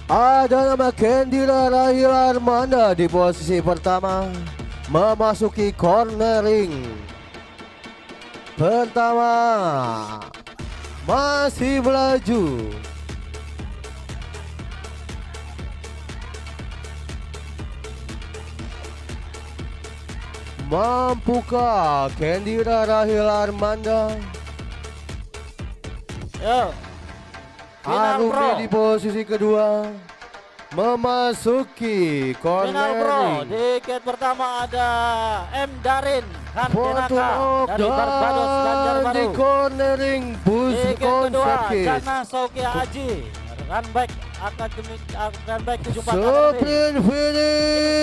B: Ada nama Kendira Rahil Armanda di posisi pertama, memasuki cornering pertama, masih melaju. Mampukah Kendira Rahil Armanda?
C: Yo, Final Pro.
B: Arumi di posisi kedua, memasuki
C: Final Pro.
B: cornering.
C: Di gate pertama ada M Darin
B: Photo
C: Handenaka
B: of
C: dari Barbados
B: di
C: Banjarbaru.
B: cornering bus
C: Di gate kedua
B: konsepit.
C: Jana Saukia Aji, runback akademik, runback 74 Akademi.
B: Sprint
C: Gate
B: finish.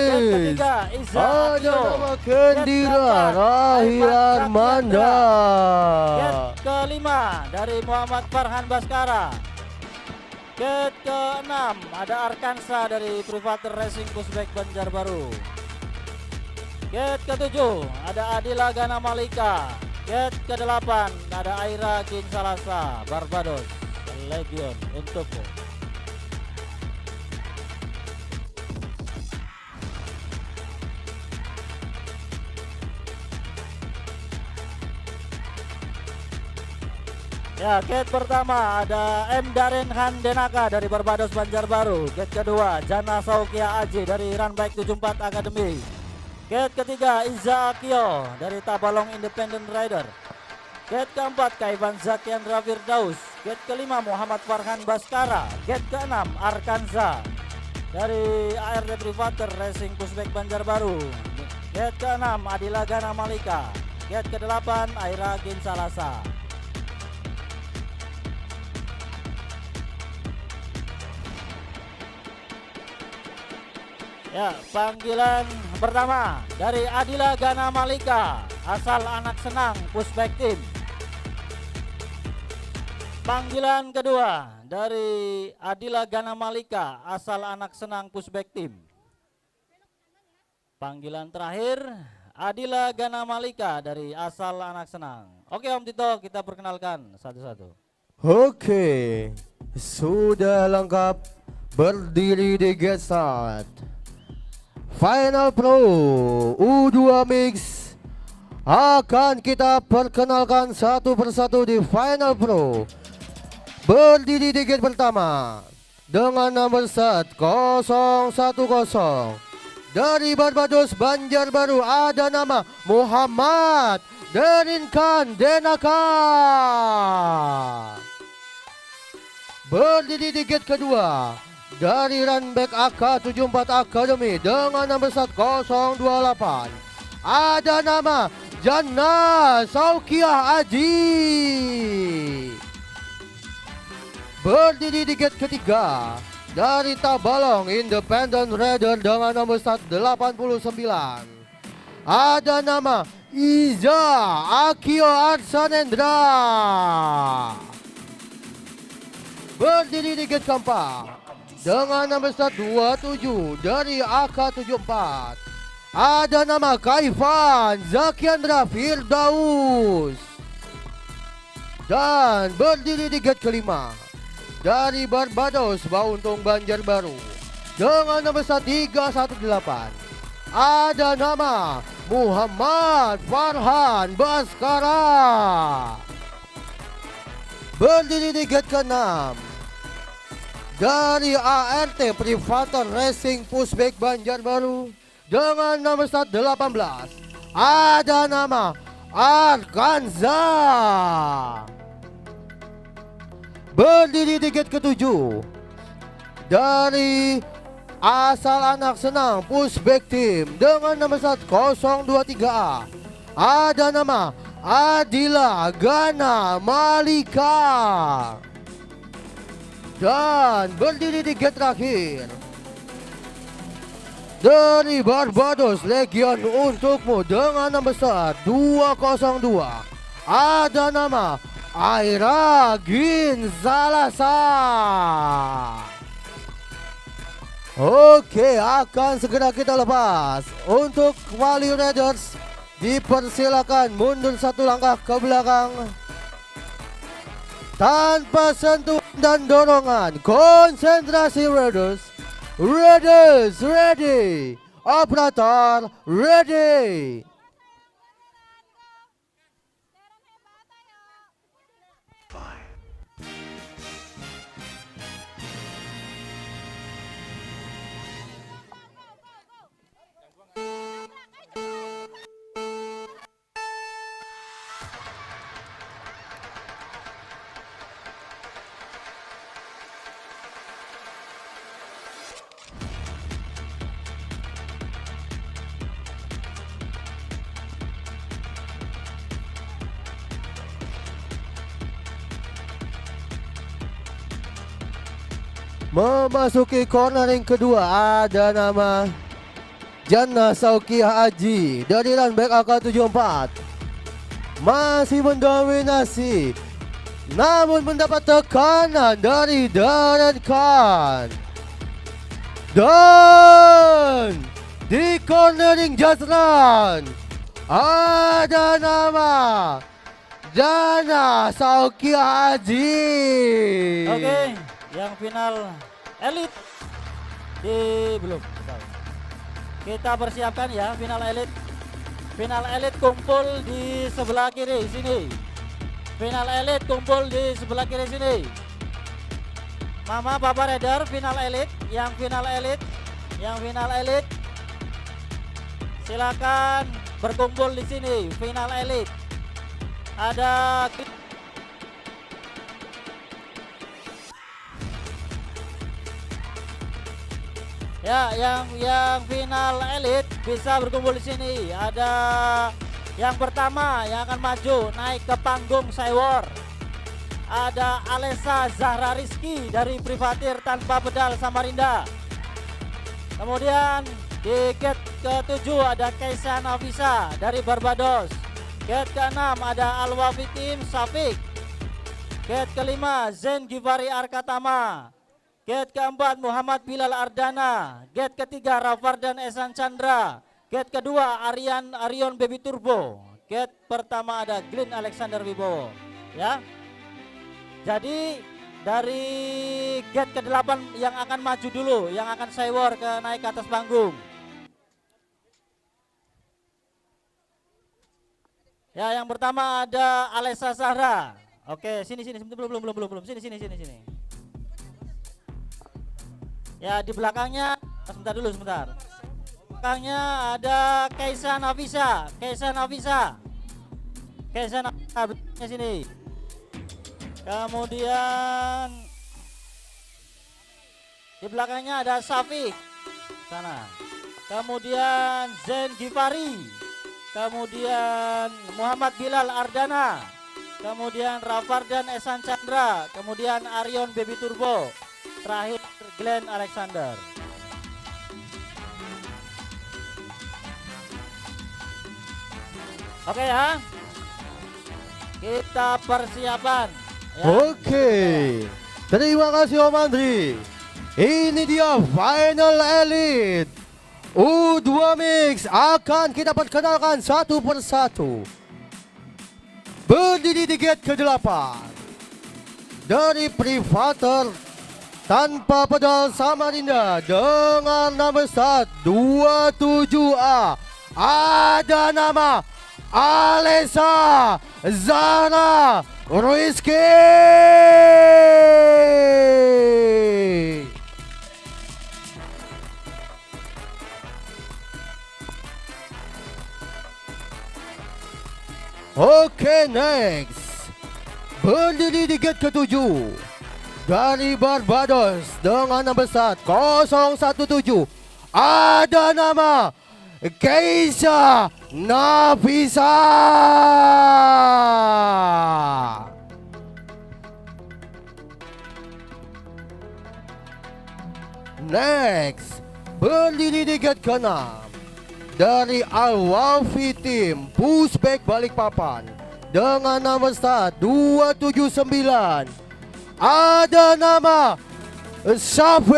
C: ketiga Iza
B: Ada
C: Akio.
B: nama Kendira Rahil Armanda.
C: Gate kelima dari Muhammad Farhan Baskara. Gate keenam ada Arkansa dari Privater Racing Pusbek Banjarbaru. Gate ketujuh ada Adila Gana Malika. Gate ke-8 ada Aira Kinsalasa Barbados Legion untukmu. Ya, gate pertama ada M Darin Handenaka dari Barbados Banjarbaru. Gate kedua Jana Saukia Aji dari Runbike 74 Academy. Gate ketiga Iza Akio dari Tabalong Independent Rider. Gate keempat Kaivan Zakiandra Firdaus. Gate kelima Muhammad Farhan Baskara. Gate keenam Arkanza dari ARD Privater Racing Pusbek Banjarbaru. Gate keenam Adila Gana Malika. Gate ke-8 Aira Ginsalasa. Ya, panggilan pertama dari Adila Gana Malika, asal anak senang Pusbek Team. Panggilan kedua dari Adila Gana Malika, asal anak senang Pusbek Team. Panggilan terakhir Adila Gana Malika dari asal Anak Senang. Oke Om Tito, kita perkenalkan satu-satu.
B: Oke, sudah lengkap berdiri di gate start. Final Pro U2 Mix akan kita perkenalkan satu persatu di Final Pro. Berdiri di gate pertama dengan nomor set 010 dari Barbados Banjarbaru ada nama Muhammad Derinkan Denaka. Berdiri di gate kedua dari Runback AK74 Academy dengan nomor 028 ada nama Jannah Saukiah Aji. Berdiri di gate ketiga dari Tabalong Independent Raider dengan nomor 89 ada nama Iza Akio Arsanendra. Berdiri di gate keempat dengan nomor 27 dari AK74 ada nama Kaifan Zakiandra Firdaus. Dan berdiri di gate kelima dari Barbados Bauntung Banjarbaru dengan nomor 318 ada nama Muhammad Farhan Baskara. Berdiri di gate ke-6 dari ART Privator Racing Pushback Banjarbaru dengan nomor 18 ada nama Arkanza. Berdiri di gate ke-7 dari asal Anak Senang Pushback Team dengan nomor 023A ada nama Adila Gana Malika. Dan berdiri di gate terakhir dari Barbados Legion untukmu dengan nomor 202 ada nama Aira Ginzalasa. Oke, akan segera kita lepas. Untuk Wali Raiders dipersilakan mundur satu langkah ke belakang tanpa sentuhan dan dorongan. Konsentrasi Raiders. Raiders ready. Operator ready. Memasuki cornering kedua ada nama Jannah Saukiah Aji dari Runback AK74. Masih mendominasi namun mendapat tekanan dari Darren Khan. Dan di cornering just run ada nama Jannah Saukiah Aji.
C: Oke, yang final elit belum. Kita persiapkan ya final elit. Final elit kumpul di sebelah kiri sini. Final elit kumpul di sebelah kiri sini. Mama Papa Raider final elit, yang final elit, silakan berkumpul di sini. Final elit. Ada ya, yang final elit bisa berkumpul di sini. Ada yang pertama yang akan maju naik ke panggung Cywar. Ada Alessa Zahra Rizky dari Privatir Tanpa Pedal Samarinda. Kemudian di gate ke-7 ada Kaisa Nafisa dari Barbados. Gate ke-6 ada Alwafi Tim Safik. Gate ke-5 Zen Givari Arkatama. Gate ke-4 Muhammad Bilal Ardana. Gate ke-3 Rafardan Esan Chandra. Gate kedua Arion Baby Turbo. Gate pertama ada Glenn Alexander Wibowo. Ya. Jadi dari gate ke-8 yang akan maju dulu, yang akan sewor naik ke atas panggung. Ya, yang pertama ada Alessa Zahra. Oke, sini belum. Sini. Ya, di belakangnya sebentar. Belakangnya ada Kaisa Nafisa. Belakangnya sini. Kemudian di belakangnya ada Safik sana. Kemudian Zen Gifari. Kemudian Muhammad Bilal Ardana. Kemudian Rafardan Esan Chandra. Kemudian Arion Baby Turbo. Terakhir Glenn Alexander. Oke ya. Kita persiapan. Ya.
B: Oke. Terima kasih Om Andri. Ini dia final elite. U2 Mix akan kita perkenalkan satu persatu. Berdiri di gate ke-8 dari Privater tanpa pedal Samarinda dengan nama start 27A ada nama Alessa Zahra Rizky. Oke, next. Berdiri di gate ke-7 dari Barbados dengan nama start 017 ada nama Keisha Nafisa. Next, berdiri di gate ke-6 dari Al-Wafi Team Pushback Balikpapan dengan nama start 279 ada nama Syafiq.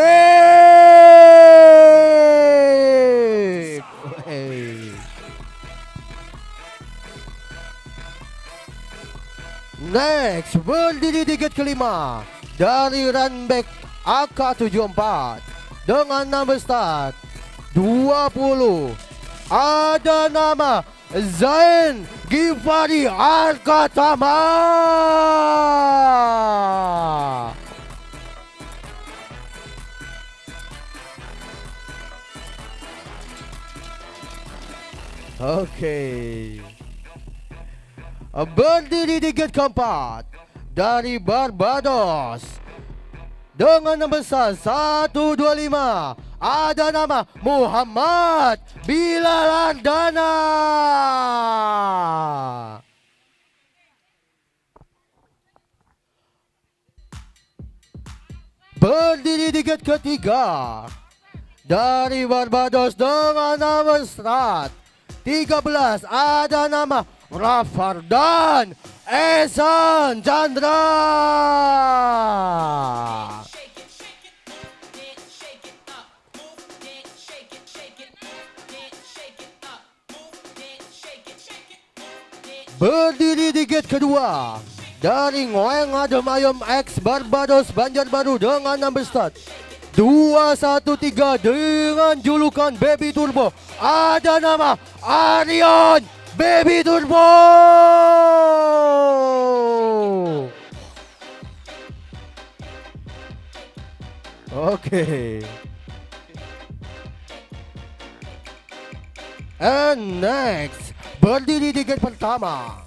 B: Next, berdiri di gate ke-5 dari Runback AK74 dengan nama start 20 ada nama Zain Gifari Arkatama. Oke. Berdiri di gate keempat dari Barbados dengan nama 125 ada nama Muhammad Bilal Ardana. Berdiri di gate ketiga dari Barbados dengan nama start 13 ada nama Rafardan Esan Chandra. Berdiri di gate kedua dari Ngoeng Ademayom X Barbados Banjarbaru dengan number start 213 dengan julukan Baby Turbo ada nama Arion Baby Turbo. Oke. And next, berdiri di gate pertama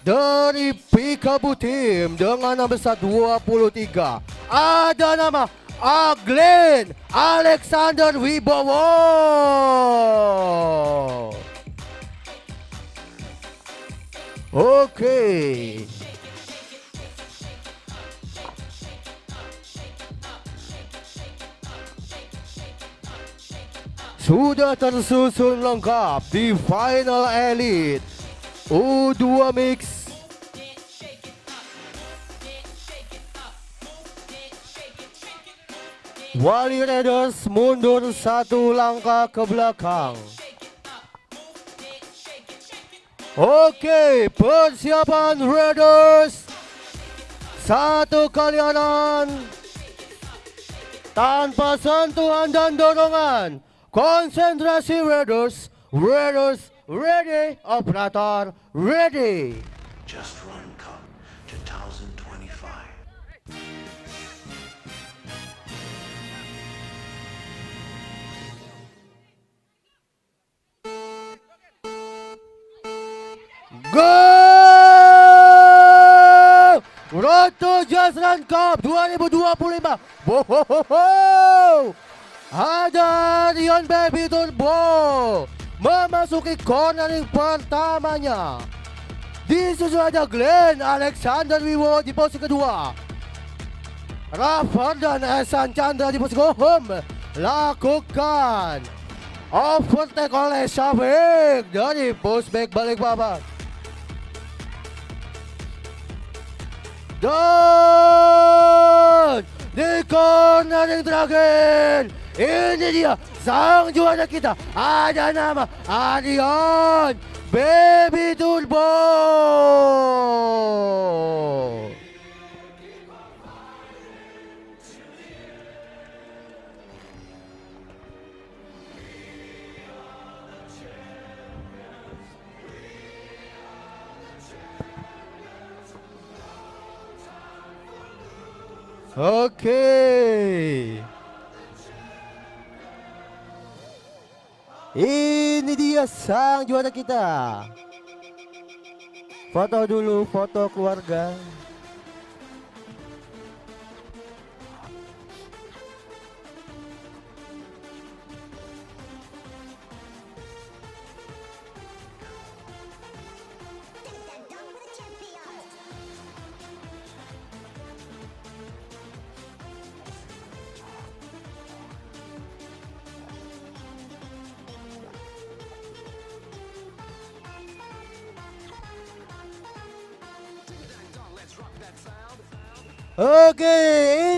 B: dari Peekaboo Team dengan nama 23 ada nama Glenn Alexander Wibowo. Oke. Sudah tersusun lengkap di final elite U2 Mix. Wali Raiders mundur satu langkah ke belakang. Oke, persiapan Raiders. Satu kali anan tanpa sentuhan dan dorongan. Konsentrasi Raiders. Raiders ready. Operator ready.
E: Just Run Cup 2025.
B: Go! Road to Just Run Cup 2025. Wohohoho! Ada Rion Baby Turbo memasuki cornering pertamanya. Disusul ada Glenn Alexander Wiwo di posisi kedua. Rafa dan Esan Chandra di posisi home lakukan overtake oleh Syafiq dari pushback balik papan. Dan di cornering terakhir, ini dia sang juara kita. Ada nama Arion Baby Turbo. Oke. Ini dia sang juara kita. Foto dulu, foto keluarga. Oke,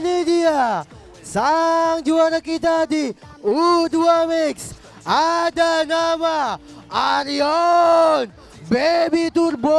B: ini dia sang juara kita di U2 Mix. Ada nama Arion Baby Turbo.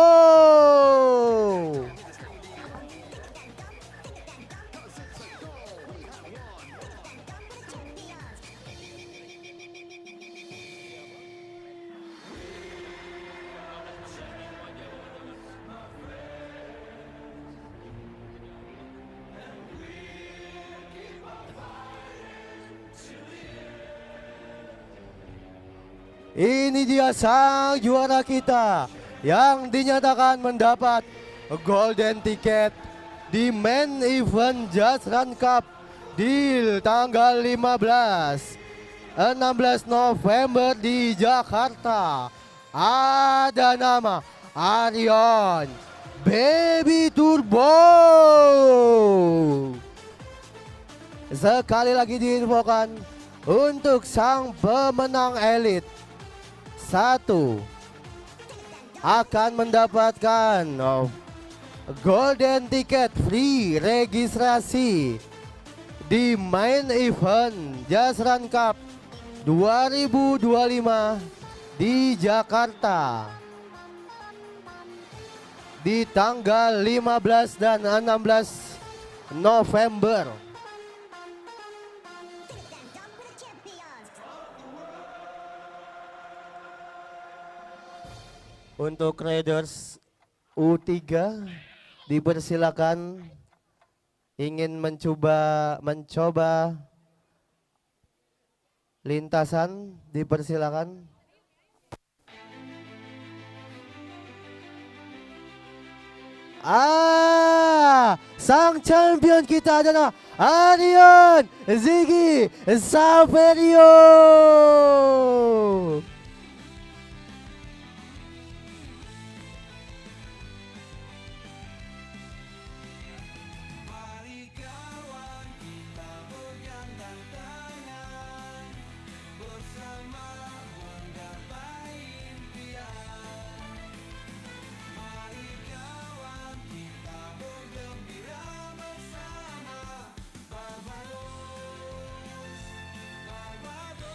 B: Ini dia sang juara kita yang dinyatakan mendapat golden ticket di main event Just Run Cup di tanggal 16 November di Jakarta. Ada nama Arion Baby Turbo. Sekali lagi diinfokan untuk sang pemenang elit, satu akan mendapatkan golden ticket free registrasi di main event Just Run Cup 2025 di Jakarta di tanggal 15 dan 16 November. Untuk Raiders U3 dipersilakan ingin mencoba lintasan, dipersilakan. Sang champion kita adalah Arion Ziggy Saverio.
D: Mari kawan kita bergandeng tangan bersama menggapai impian. Mari kawan kita bergembira bersama Barbados, Barbados.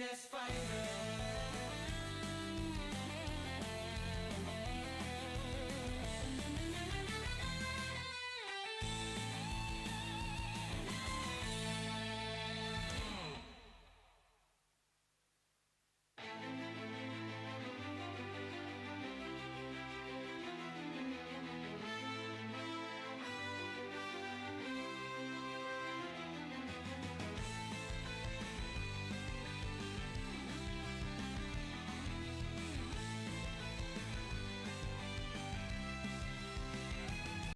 D: finest fighter.